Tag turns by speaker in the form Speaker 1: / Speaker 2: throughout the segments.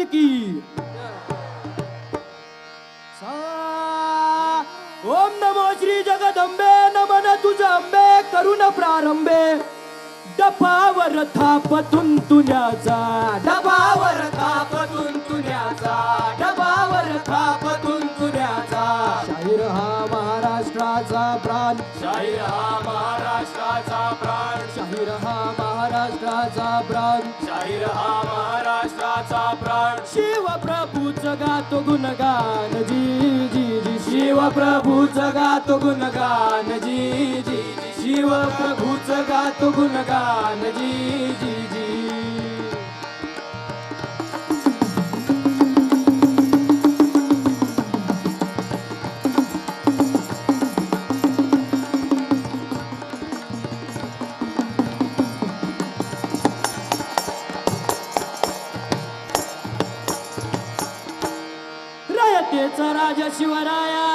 Speaker 1: की ओम नमो श्री जगदंबे नमन तुझा अंबे करुण प्रारंभे डफावर थाप तुंतुण्याचा डफावर थाप तुंतुण्याचा डफावर थाप तुंतुण्याचा शाहीर हा महाराष्ट्राचा प्राण शाहीर हा महाराष्ट्राचा प्राण शाहीर हा महाराष्ट्राचा प्राण शाहीर हा महाराष्ट्राचा प्राण शिव प्रभूचं गातो गुणगान जी जी जी शिव प्रभूचं गातो गुणगान जी जी शिव प्रभूचं गातो गुणगान जी जी जी रयतेचा राजा शिवराया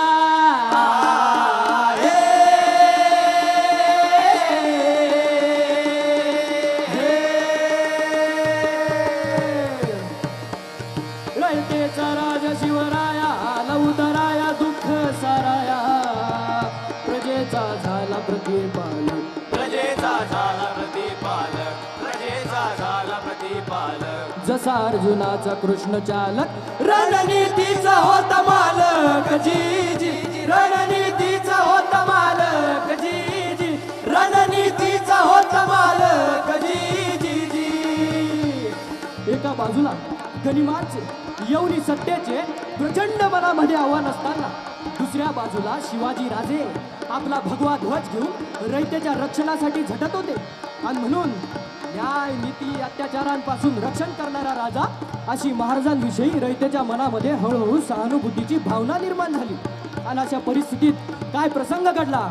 Speaker 1: रयतेचा राजा शिवराया आला उदराया दुःख साराया प्रजेचा झाला प्रतिपालक प्रजेचा झाला प्रतिपालक प्रजेचा झाला प्रतिपालक जसा अर्जुनाचा कृष्ण चालक रणनीतीचा होता मालक जी जी रणनीतीचा होता मालक जी जी रणनीतीचा होता मालक जी जी जी एका बाजूला गनिमाचे यवनी सत्तेचे प्रचंड मनामध्ये आव्हान असताना दुसऱ्या बाजूला शिवाजी राजे आपला भगवा ध्वज घेऊन रयतेच्या रक्षणासाठी झटत होते आणि म्हणून न्याय नीती अत्याचारांपासून रक्षण करणारा राजा अशी महाराजांविषयी रयतेच्या मनामध्ये हळूहळू सहानुभूतीची भावना निर्माण झाली आणि अशा परिस्थितीत काय प्रसंग घडला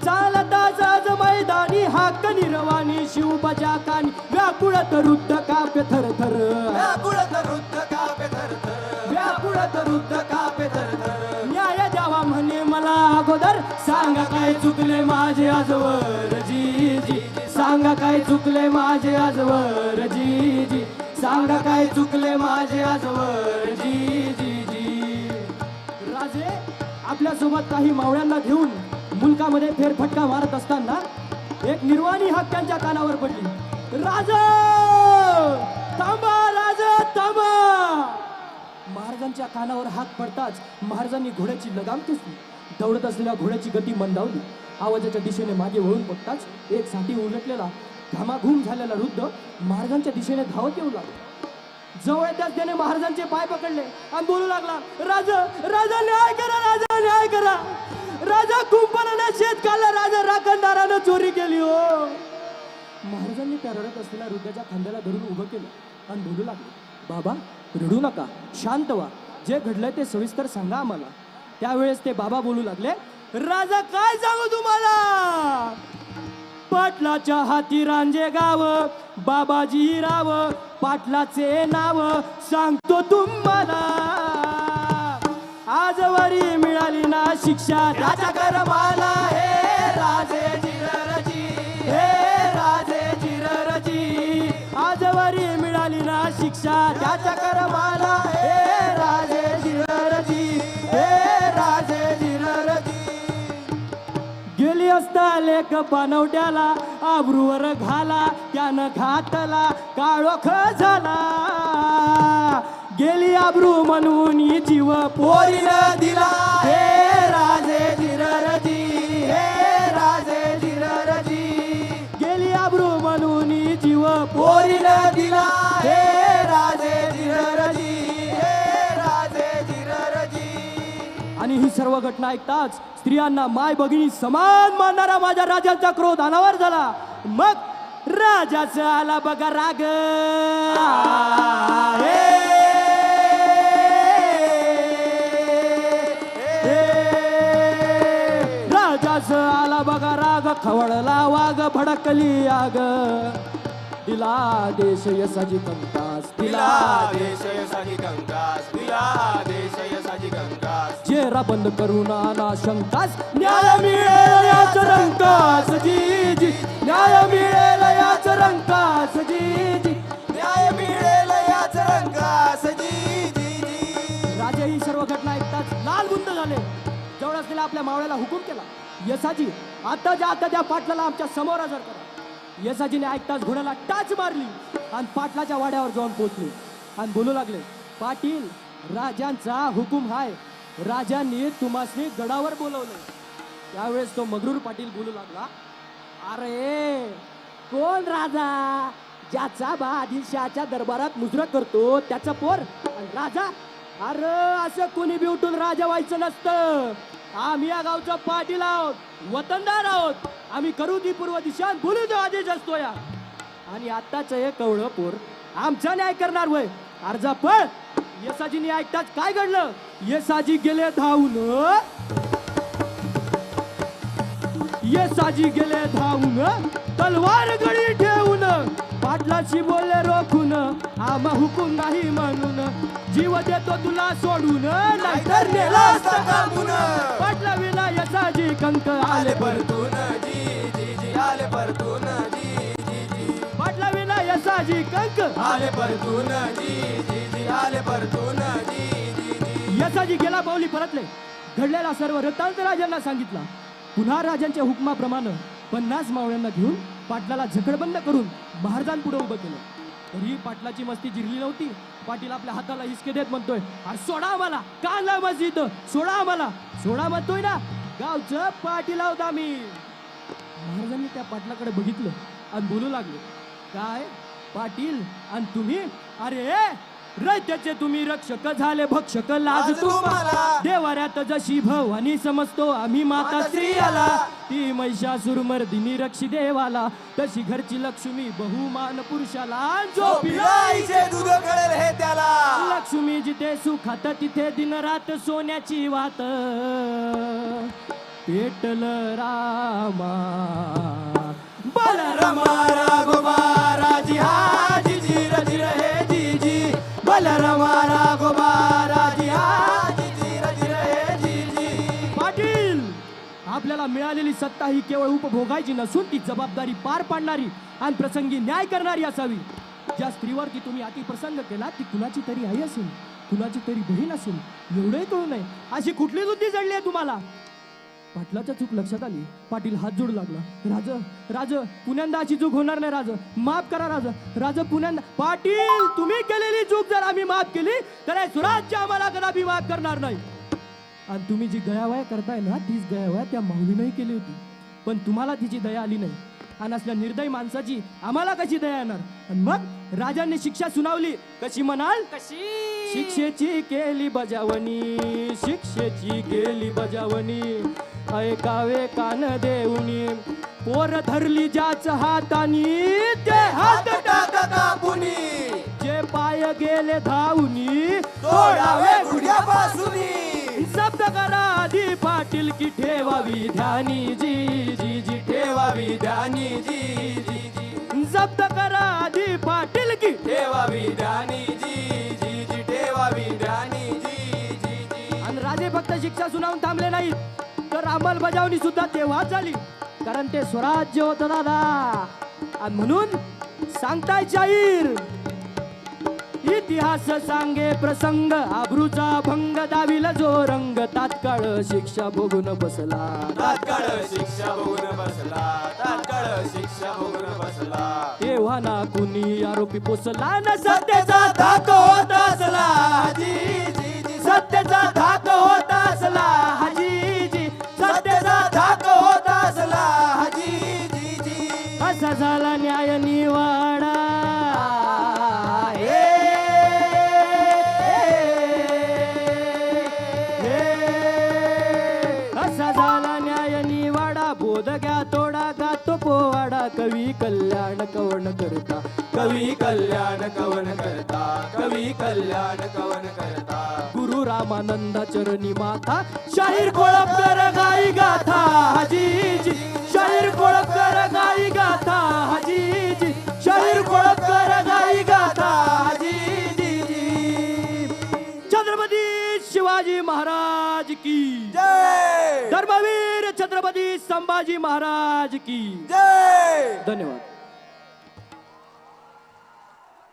Speaker 1: चालता जाज मैदानी हाक निर्वाणी शिवबाच्या कानी व्याकुळत रुद्ध काप्य थर थर व्याकुळत रुद्ध काप्य थर थर व्याकुळत रुद्ध काप्य थर थर न्याय द्यावा म्हणे मला अगोदर सांगा काय चुकले माझे आजवर जी जी सांगा काय चुकले माझे आजवर जी जी सांगा काय चुकले माझे आजवर जी जी जी राजे आपल्या सोबत काही मावळ्यांना घेऊन मुलकामध्ये फेरफटका मारत असताना एक निर्वाणी हाक त्यांच्या कानावर पडली राजा थांबा राजा थांबा महाराजांच्या कानावर हाक पडताच महाराजांनी घोड्याची लगाम खेचली दौडत असलेल्या घोड्याची गती मंदावली आवाजाच्या दिशेने मागे वळून बघताच एक साठी उलटलेला घामाघूम झालेला वृद्ध महाराजांच्या दिशेने धावत येऊ लागला जवळ येताच त्याने महाराजांचे पाय पकडले आणि बोलू लागला राजा राजा न्याय करा राजा न्याय करा राजा कुंपणाने शेत खाल्ला राजा राखणदारानं चोरी केली हो महाराजांनी त्या रडत असलेल्या वृद्धाच्या खांद्याला धरून उभं केलं आणि बोलू लागले बाबा रडू नका शांत व्हा जे घडलंय ते सविस्तर सांगा आम्हाला त्यावेळेस ते बाबा बोलू लागले राजा काय सांगू तुम्हाला पाटलाच्या हाती रांजे गाव बाबाजी राव पाटलाचे नाव सांगतो तुम्हाला आजवरी मिळाली ना शिक्षा त्याच्या कर्माला हे राजे जिररजी हे राजे जिररजी आजवरी मिळाली ना शिक्षा त्याच्या कर्माला हे राजे जिररजी हे राजे जिररजी गेली असता लेख पानवट्याला आबरूवर घाला त्यानं घातला काळोख झाला गेली आबरू म्हणून जीव पोरीनं दिला हे राजे जिररजी हे राजे जिररजी गेली आबरू म्हणून जीव पोरीनं दिला हे राजे जिररजी हे राजे जिररजी आणि ही सर्व घटना ऐकताच स्त्रियांना माय भगिनी समान मानणारा माझ्या राजाचा क्रोध अनावर झाला मग राजाचा आला बघा राग आला बघा राग खवळला वाघ भडकली आग दिला देश यसाची कंकास दिला
Speaker 2: देश यसाची कंकास दिला देश यसाची कंकास
Speaker 1: चेहरा बंद करून आला शंकास न्याय मिळेल याच रंकास जी जी न्याय मिळेल याच रंकास जी जी
Speaker 2: न्याय मिळेल याच रंकास
Speaker 1: यसाजीने आपल्या मावळ्याला हुकूम केला, यसाजी आता त्या पाटलाला आमच्या समोर हजर करा. यसाजीने ऐकताच घोड्याला टाच मारली आणि पाटलाच्या वाड्यावर जाऊन पोहोचले आणि बोलू लागले, पाटील राजांचा हुकूम हाय, राजांनी तुम्हासनी गडावर बोलवले. त्यावेळेस तो मगरूर पाटील बोलू लागला, अरे कोण राजा? ज्याचा बा आदिलशहाच्या दरबारात मुजरा करतो त्याचा पोर आणि राजा? अरे असं कोणी बी उठून राजा व्हायचं नसतं. आम्ही या गावचा पाटील आहोत, वतनदार आहोत. आम्ही करू ती पूर्व दिशा आणि बोलू तो आदेश असतो या. आणि आताच हे कवळं पोर आमचा न्याय करणार वय? अर्जा पळ. यसाजीने ऐकताच काय घडलं? यसाजी गेले धावून, यसाजी गेले धावून, तलवार गळी ठेवून, पाटलाशी बोलले रोखून, आम्हा हुकूम नाही म्हणून, जीव देतो तुला सोडून, नाहीतर नेला असता कापून. पाटला विना यसाजी कंक आले
Speaker 2: परतून जी जी जी आले परतून जी जी जी
Speaker 1: पाटला विना यसाजी कंक
Speaker 2: आले परतून जी जी जी आले परतून जी जी जी.
Speaker 1: यसाजी गेला पावली परतले. घडलेला सर्व वृत्तांत राजांना सांगितला. पुन्हा राजांच्या हुकमाप्रमाणे 50 मावळ्यांना घेऊन पाटलाला झकडबंद करून महाराजांपुढे उभं केलं. तरी पाटलाची मस्ती जिरली नव्हती. पाटील आपल्या हाताला हिसके देत म्हणतोय, अरे सोडा आम्हाला, का आणलं मस्जिद? सोडा आम्हाला, सोडा म्हणतोय ना, गावचं पाटील आहोत आम्ही. महाराजांनी त्या पाटलाकडे बघितलं आणि बोलू लागले, काय पाटील आणि तुम्ही? अरे रयतेचे तुम्ही रक्षक झाले भक्षक, लाज तुम्हाला. देवाऱ्यात जशी भवानी समजतो आम्ही माता स्त्रियाला, ती महिषासुरमर्दिनी रक्षी देवाला, तशी घरची लक्ष्मी बहुमान पुरुषाला.
Speaker 2: झोपीचे दूध कळेल हे त्याला.
Speaker 1: लक्ष्मी जिथे सुखात तिथे दिन रात सोन्याची वात, पेटल रामा
Speaker 2: बलरामा राघोबा राजी हा जी जी रजी रहे जी जी. बलरामा राघोबा राजी हा जी जी रजी रहे जी जी.
Speaker 1: पाटील, आपल्याला मिळालेली सत्ता ही केवळ उपभोगायची नसून ती जबाबदारी पार पाडणारी आणि प्रसंगी न्याय करणारी असावी. ज्या स्त्रीवरती तुम्ही अतिप्रसंग केला ती कुणाची तरी आई असेल, कुणाची तरी बहीण असेल, एवढंही कळू नये अशी कुठली बुद्धी जडली आहे तुम्हाला? पाटलाच्या चूक लक्षात आली. पाटील हात जोडू लागला, राज पुण्यांदा अशी चूक होणार नाही, राज माफ करा, राज पुण्यांदा. पाटील, तुम्ही केलेली चूक जर आम्ही माफ केली तर हे सुराज्य आम्हाला कदापि माफ करणार नाही. आणि तुम्ही जी गयावया करताय ना, तीच गयावया त्या माऊलीनंही केली होती, पण तुम्हाला तिची दया आली नाही. आणि असल्या निर्दयी माणसाची आम्हाला कशी दया येणार? आणि मग राजांनी शिक्षा सुनावली. कशी म्हणाल? कशी? शिक्षेची केली बजावणी, शिक्षेची केली बजावणी, ऐकावे कान देऊनी, पोर धरली ज्याच हातानी, ते हात
Speaker 2: टाका कापुनी,
Speaker 1: जे पाय गेले धावनी,
Speaker 2: तोडावे गुढ्यापासूनी.
Speaker 1: शब्द करा आधी पाटील की ठेवावी ध्यानी जी जी जी,
Speaker 2: ठेवावी ध्यानी जी जी जी.
Speaker 1: शब्द करा आधी पाटील की
Speaker 2: ठेवावी ध्यानी जी जी जी. ठेवावी ध्यानी जी जी जी.
Speaker 1: आणि राजे फक्त शिक्षा सुनावून थांबले नाहीत, तर अंमलबजावणी सुद्धा तेव्हा झाली, कारण ते स्वराज्य होतं दादा. आणि म्हणून सांगताय शाहीर, इतिहास सांगे प्रसंग, आबरूचा भंग दाविल जो रंग, तात्काळ शिक्षा भोगून बसला,
Speaker 2: तात्काळ शिक्षा भोगून बसला, तात्काळ शिक्षा भोगून बसला.
Speaker 1: तेव्हा ना कुणी आरोपी पोचला न सत्तेचा धाक होत असला,
Speaker 2: जी जी जी.
Speaker 1: सत्तेचा धाक होत असला, हाजी जी, सत्तेचा धाक होत असला,
Speaker 2: जी जी जी.
Speaker 1: असा झाला न्याय निवाडा. असा झाला न्याय निवाडा, बोध घ्या तोडा गातो पोवाडा, कवी कल्याण कवन करता,
Speaker 2: कवी कल्याण कवन करता, कवी कल्याण कवन करता.
Speaker 1: गुरु रामानंद चरणी माथा, शाहीर कोळपकर गाई गाथा, हाजीजी शाहीर कोळपकर गाई गाथा, हाजीजी शाहीर कोळपकर गाई गाथा, हाजीजी. छत्रपती शिवाजी महाराज की
Speaker 2: जय.
Speaker 1: धर्मवीर छत्रपती संभाजी महाराज की
Speaker 2: जय.
Speaker 1: धन्यवाद.